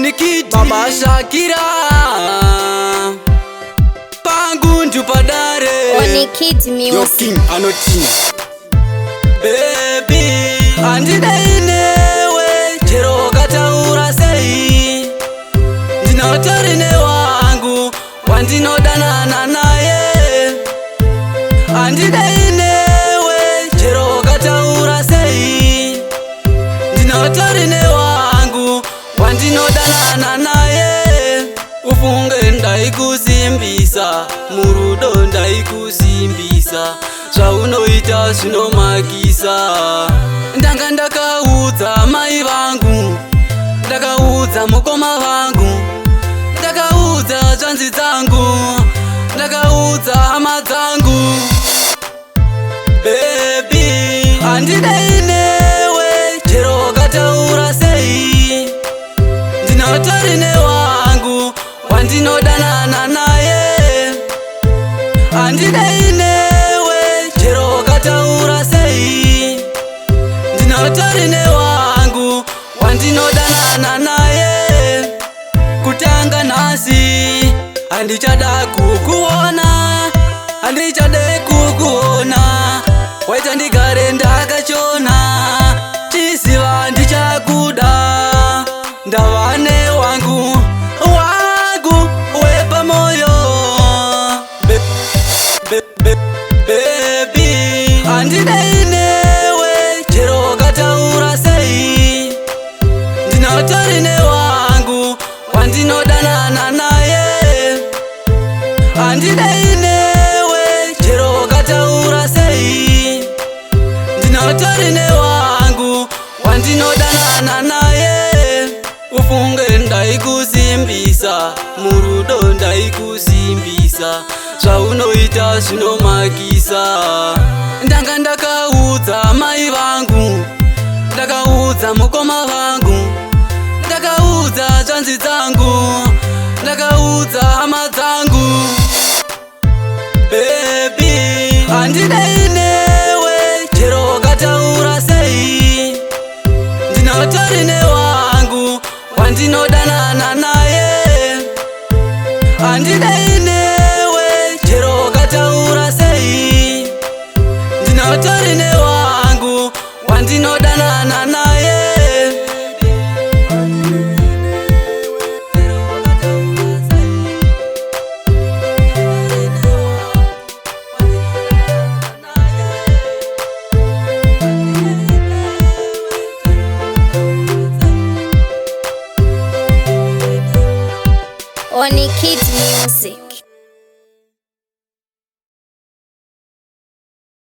Onikiti Baba Shakira Pangunju Padare Onikiti Music Yo King Anoti Baby Andida inewe Chero kataura sei Ndinotorine wangu Wandinodanana naye Andida inewe Chero kataura sei Ndinotorine wangu Wandinodanana naye Ufunge ndaikusimbisa Murudo ndaikusimbisa Zvaunoita zvinomakisa Ndanga ndakaudza mai vangu Ndakaudza mukoma vangu Ndakaudza zvanzi dzangu Ndakaudza hama dzangu Baby handida inewe chero kataura sei Ndinotorine wangu Wandinodanana naye Handida inewe chero kataura sei Ndinotorine wangu Wandinodanana naye Kutanga nasi Handichada kukuona Handichade kukuona Waita ndigare ndakachona Chisiva ndichakuda Ndavane wangu Wangu wepa moyo Baby handida inewe chero kataura sei Ndinotorine wangu Wandinodanana naye Handida inewe chero kataura sei Ndinotorine wangu Wandinodanana naye Ufunge ndaikusimbisa Murudo ndaikusimbisa Zvaunoita zvinomakisa Ndanga ndakaudza mai vangu Ndakaudza mukoma vangu Ndakaudza zvanzi dzangu Ndakaudza hama dzangu Baby handida inewe chero kataura sei Ndinotorine wangu Wandinodanana naye Handida inewe chero kataura sei Ndinotorine wangu Wandinodanana naye Onikiti Music.